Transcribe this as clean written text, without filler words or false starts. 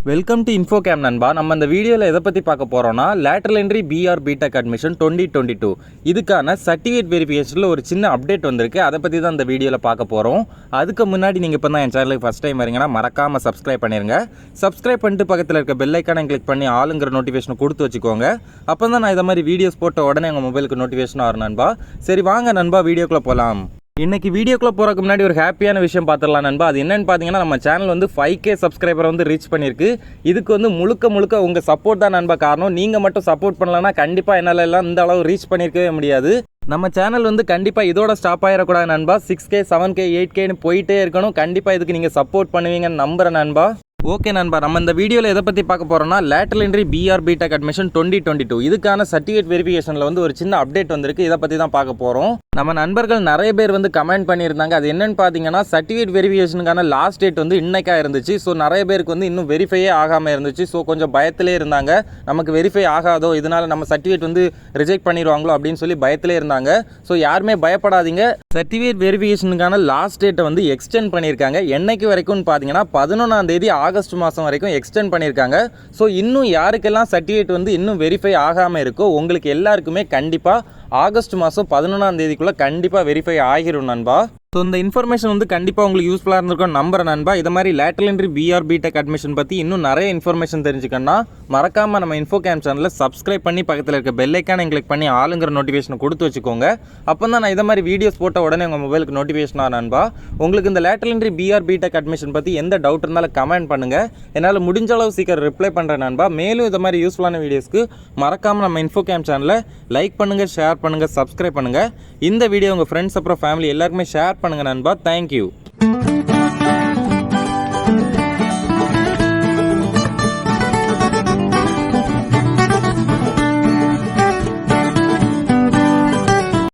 Welcome to இன்ஃபோகேம் நண்பா. நம்ம இந்த வீடியோவில் எதை பற்றி பார்க்க போகிறோம்னா lateral entry B.R B.Tech admission 2022 இதுக்கான சர்டிஃபிகேட் வெரிஃபிகேஷனில் ஒரு சின்ன அப்டேட் வந்திருக்கு. அதை பற்றி தான் இந்த வீடியோவில் பார்க்க போகிறோம். அதுக்கு முன்னாடி நீங்கள் இப்போ தான் என் சேனலுக்கு ஃபஸ்ட் டைம் வரீங்கன்னா மறக்காமல் சப்ஸ்கிரைப் பண்ணிடுங்க. சப்ஸ்கிரைப் பண்ணிட்டு பக்கத்தில் இருக்க பெல் ஐக்கானை கிளிக் பண்ணி ஆளுங்கிற நோட்டிஃபிகேஷனை கொடுத்து வச்சுக்கோங்க. அப்போ தான் நான் இதை மாதிரி வீடியோஸ் போட்ட உடனே உங்கள் மொபைலுக்கு நோட்டிஃபிகேஷன் வரும் நண்பா. சரி வாங்க நண்பா வீடியோக்குள்ளே போகலாம். இன்றைக்கி வீடியோக்குள்ளே போகிறதுக்கு முன்னாடி ஒரு ஹாப்பியான விஷயம் பார்த்துடலாம் நண்பா. அது என்னென்னு பார்த்தீங்கன்னா நம்ம சேனல் வந்து 5K சப்ஸ்கிரைபரை வந்து ரீச் பண்ணியிருக்கு. இதுக்கு வந்து முழுக்க உங்கள் சப்போர்ட் தான் நண்பா காரணம். நீங்கள் மட்டும் சப்போர்ட் பண்ணலன்னா கண்டிப்பாக என்னால் எல்லாம் இந்த அளவு ரீச் பண்ணியிருக்கவே முடியாது. நம்ம சேனல் வந்து கண்டிப்பாக இதோட ஸ்டாப் ஆகிடக்கூடாது நண்பா. 6K 7K 8Kன்னு போயிட்டே இருக்கணும். கண்டிப்பாக இதுக்கு நீங்கள் சப்போர்ட் பண்ணுவீங்கன்னு நம்புகிறேன் நண்பா. ஓகே நண்பா, நம்ம இந்த வீடியோவில் எதை பற்றி பார்க்க போகிறோம்னா lateral entry B.R B.Tech admission 2022 இதுக்கான சர்டிஃபிகேட் வெரிஃபிகேஷனில் வந்து ஒரு சின்ன அப்டேட் வந்திருக்கு. இதை பற்றி தான் பார்க்க போகிறோம். நம்ம நண்பர்கள் நிறைய பேர் வந்து கமெண்ட் பண்ணியிருந்தாங்க. அது என்னென்னு பார்த்தீங்கன்னா சர்டிஃபிகேட் வெரிஃபிகேஷனுக்கான லாஸ்ட் டேட் வந்து இன்னைக்காக இருந்துச்சு. ஸோ நிறைய பேருக்கு வந்து இன்னும் வெரிஃபையே ஆகாமல் இருந்துச்சு. ஸோ கொஞ்சம் பயத்திலே இருந்தாங்க, நமக்கு வெரிஃபை ஆகாதோ இதனால் நம்ம சர்டிஃபிகேட் வந்து ரிஜெக்ட் பண்ணிடுவாங்களோ அப்படின்னு சொல்லி பயத்திலே இருந்தாங்க. ஸோ யாருமே பயப்படாதீங்க. சர்டிஃபிகேட் வெரிஃபிகேஷனுக்கான லாஸ்ட் டேட்டை வந்து எக்ஸ்டெண்ட் பண்ணியிருக்காங்க. என்னைக்கு வரைக்கும்னு பார்த்தீங்கன்னா 11ஆம் தேதி ஆகஸ்ட் மாதம் வரைக்கும் எக்ஸ்டெண்ட் பண்ணியிருக்காங்க. ஸோ இன்னும் யாருக்கெல்லாம் சர்டிஃபிகேட் வந்து இன்னும் வெரிஃபை ஆகாமல் இருக்கோ உங்களுக்கு எல்லாருக்குமே கண்டிப்பாக ஆகஸ்ட் மாதம் 11ஆம் தேதிக்குள்ளே கண்டிப்பாக வெரிஃபை ஆகிரும் நண்பா. ஸோ இந்த இன்ஃபர்மேஷன் வந்து கண்டிப்பாக உங்களுக்கு யூஸ்ஃபுல்லாக இருந்திருக்கும் நம்புறேன் நண்பா. இது மாதிரி lateral entry B.R B.Tech admission பற்றி இன்னும் நிறைய இன்ஃபர்மேஷன் தெரிஞ்சுக்கணும்னா மறக்காமல் நம்ம இன்ஃபோகேம் சேனலில் சப்ஸ்கிரைப் பண்ணி பக்கத்தில் இருக்க பெல் ஐக்கானை கிளிக் பண்ணி ஆளுங்கிற நோட்டிஃபிகேஷனை கொடுத்து வச்சுக்கோங்க. அப்போ தான் நான் இதை மாதிரி வீடியோஸ் போட்ட உடனே உங்கள் மொபைலுக்கு நோட்டிஃபிகேஷன் ஆகும் நண்பா. உங்களுக்கு இந்த lateral entry B.R B.Tech admission பற்றி எந்த டவுட் இருந்தாலும் கமெண்ட் பண்ணுங்கள். என்னால் முடிஞ்ச அளவு சீக்கிரம் ரிப்ளை பண்ணுறேன் நண்பா. மேலும் இது மாதிரி யூஸ்ஃபுல்லான வீடியோஸ்க்கு மறக்காமல் நம்ம இன்ஃபோகேம் சேனலை லைக் பண்ணுங்கள், ஷேர் பண்ணுங்கள், சப்ஸ்கிரைப் பண்ணுங்கள். இந்த வீடியோ உங்கள் ஃப்ரெண்ட்ஸ் அப்புறம் ஃபேமிலி எல்லாருக்குமே ஷேர் பண்ணுங்கள் நண்பா. தேங்க்யூ.